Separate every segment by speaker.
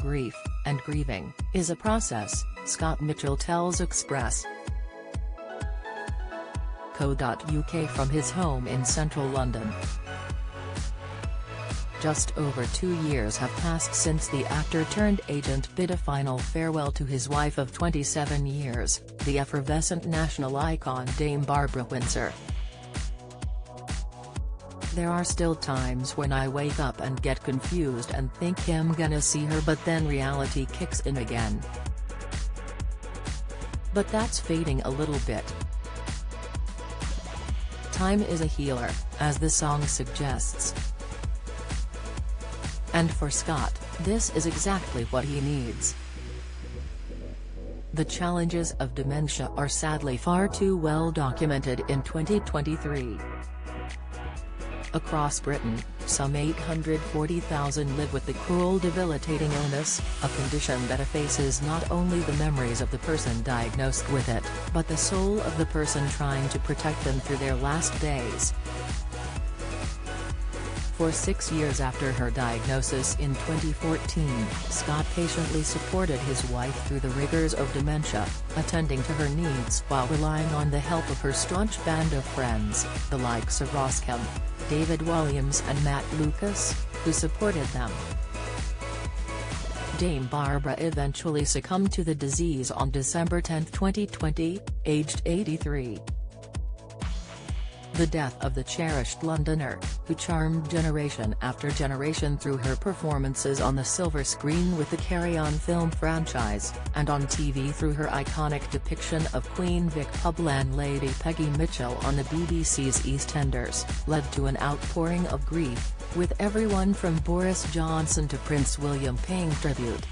Speaker 1: grief, and grieving, is a process, Scott Mitchell tells Express. Co.uk from his home in central London. Just over 2 years have passed since the actor-turned-agent bid a final farewell to his wife of 27 years, the effervescent national icon Dame Barbara Windsor. "There are still times when I wake up and get confused and think I'm gonna see her, but then reality kicks in again. But that's fading a little bit. Time is a healer, as the song suggests. And for Scott, this is exactly what he needs. The challenges of dementia are sadly far too well documented in 2023. Across Britain, some 840,000 live with the cruel, debilitating illness, a condition that effaces not only the memories of the person diagnosed with it, but the soul of the person trying to protect them through their last days." For 6 years after her diagnosis in 2014, Scott patiently supported his wife through the rigors of dementia, attending to her needs while relying on the help of her staunch band of friends, the likes of Ross Kemp, David Walliams and Matt Lucas, who supported them. Dame Barbara eventually succumbed to the disease on December 10, 2020, aged 83. The death of the cherished Londoner, who charmed generation after generation through her performances on the silver screen with the Carry On film franchise, and on TV through her iconic depiction of Queen Vic pub landlady Peggy Mitchell on the BBC's EastEnders, led to an outpouring of grief, with everyone from Boris Johnson to Prince William paying tribute.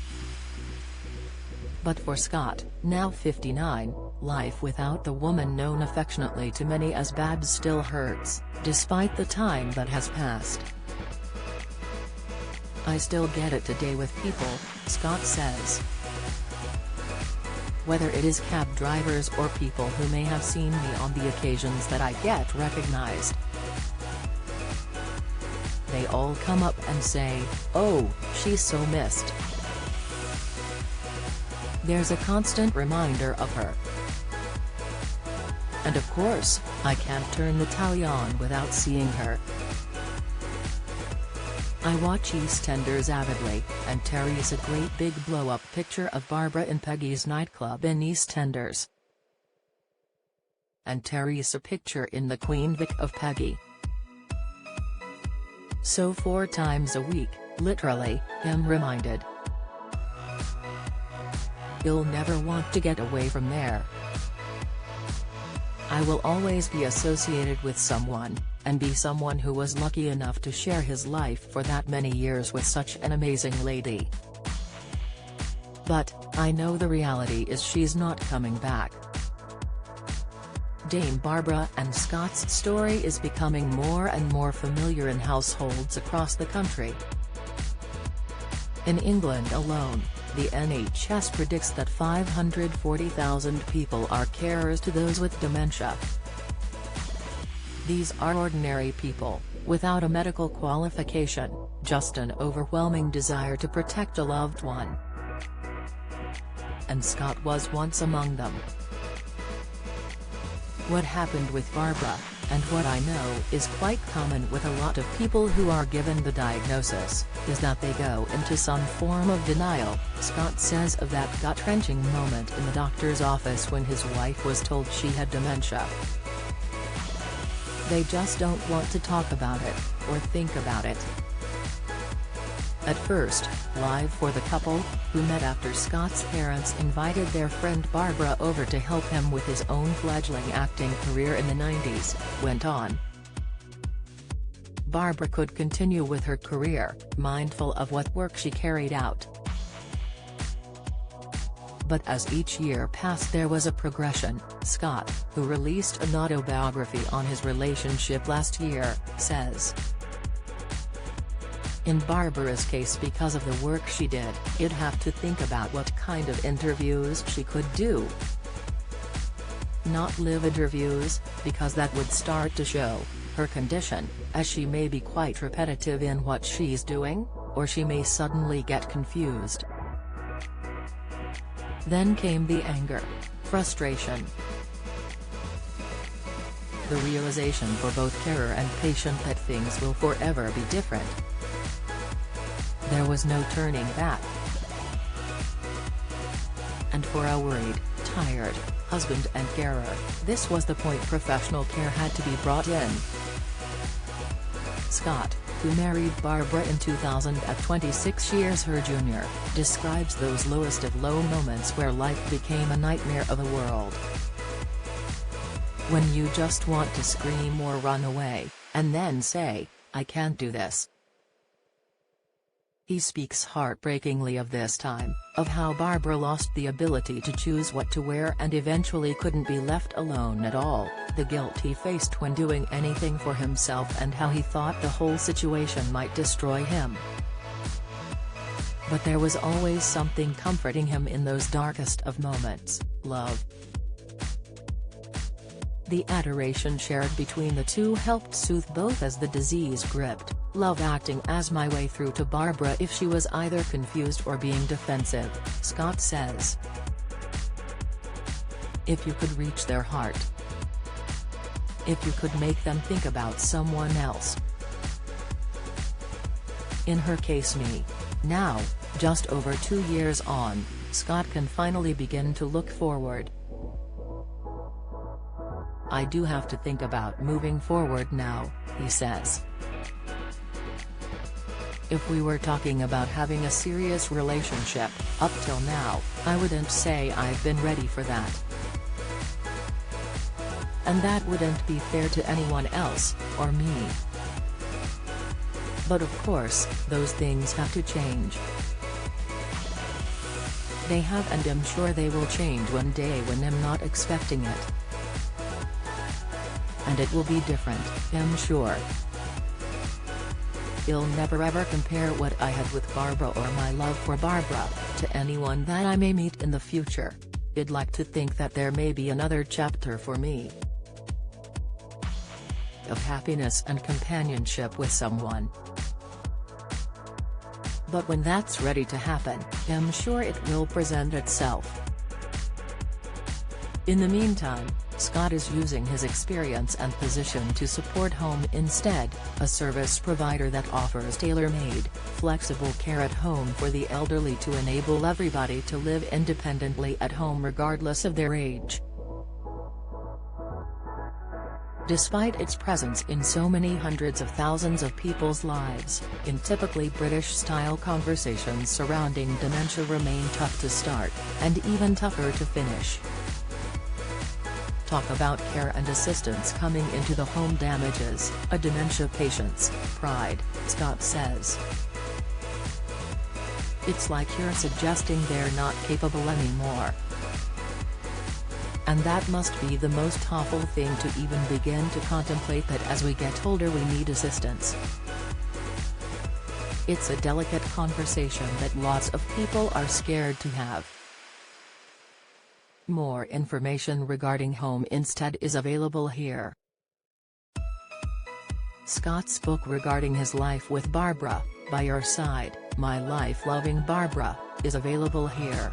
Speaker 1: But for Scott, now 59, life without the woman known affectionately to many as Babs still hurts, despite the time that has passed. "I still get it today with people," Scott says. "Whether it is cab drivers or people who may have seen me on the occasions that I get recognized. They all come up and say, 'Oh, she's so missed.' There's a constant reminder of her. And of course, I can't turn the telly on without seeing her. I watch EastEnders avidly, and Terry's a great big blow-up picture of Barbara in Peggy's nightclub in EastEnders. And Terry's a picture in the Queen Vic of Peggy. So 4 times a week, literally, I'm reminded. You'll never want to get away from there. I will always be associated with someone, and be someone who was lucky enough to share his life for that many years with such an amazing lady. But, I know the reality is she's not coming back." Dame Barbara and Scott's story is becoming more and more familiar in households across the country. In England alone, the NHS predicts that 540,000 people are carers to those with dementia. These are ordinary people, without a medical qualification, just an overwhelming desire to protect a loved one. And Scott was once among them. What happened with Barbara, and what I know is quite common with a lot of people who are given the diagnosis, is that they go into some form of denial, Scott says of that gut-wrenching moment in the doctor's office when his wife was told she had dementia. They just don't want to talk about it, or think about it. At first, live for the couple, who met after Scott's parents invited their friend Barbara over to help him with his own fledgling acting career in the 90s, went on. Barbara could continue with her career, mindful of what work she carried out. But as each year passed there was a progression, Scott, who released an autobiography on his relationship last year, says. In Barbara's case, because of the work she did, you'd have to think about what kind of interviews she could do. Not live interviews, because that would start to show her condition, as she may be quite repetitive in what she's doing, or she may suddenly get confused. Then came the anger, frustration, the realization for both carer and patient that things will forever be different. There was no turning back. And for a worried, tired husband and carer, this was the point professional care had to be brought in. Scott, who married Barbara in 2000 at 26 years her junior, describes those lowest of low moments where life became a nightmare of a world. When you just want to scream or run away, and then say, "I can't do this." He speaks heartbreakingly of this time, of how Barbara lost the ability to choose what to wear and eventually couldn't be left alone at all, the guilt he faced when doing anything for himself and how he thought the whole situation might destroy him. But there was always something comforting him in those darkest of moments: love. The adoration shared between the two helped soothe both as the disease gripped, love acting as my way through to Barbara if she was either confused or being defensive, Scott says. If you could reach their heart. If you could make them think about someone else. In her case me. Now, just over 2 years on, Scott can finally begin to look forward. I do have to think about moving forward now, he says. If we were talking about having a serious relationship, up till now, I wouldn't say I've been ready for that. And that wouldn't be fair to anyone else, or me. But of course, those things have to change. They have, and I'm sure they will change one day when I'm not expecting it. And it will be different, I'm sure. You'll never ever compare what I had with Barbara or my love for Barbara, to anyone that I may meet in the future. I'd like to think that there may be another chapter for me. Of happiness and companionship with someone. But when that's ready to happen, I'm sure it will present itself. In the meantime, Scott is using his experience and position to support Home Instead, a service provider that offers tailor-made, flexible care at home for the elderly to enable everybody to live independently at home regardless of their age. Despite its presence in so many hundreds of thousands of people's lives, in typically British-style conversations surrounding dementia remain tough to start, and even tougher to finish. Talk about care and assistance coming into the home damages a dementia patient's pride, Scott says. It's like you're suggesting they're not capable anymore. And that must be the most awful thing to even begin to contemplate, that as we get older we need assistance. It's a delicate conversation that lots of people are scared to have. More information regarding Home Instead is available here. Scott's book regarding his life with Barbara, By Your Side, My Life Loving Barbara, is available here.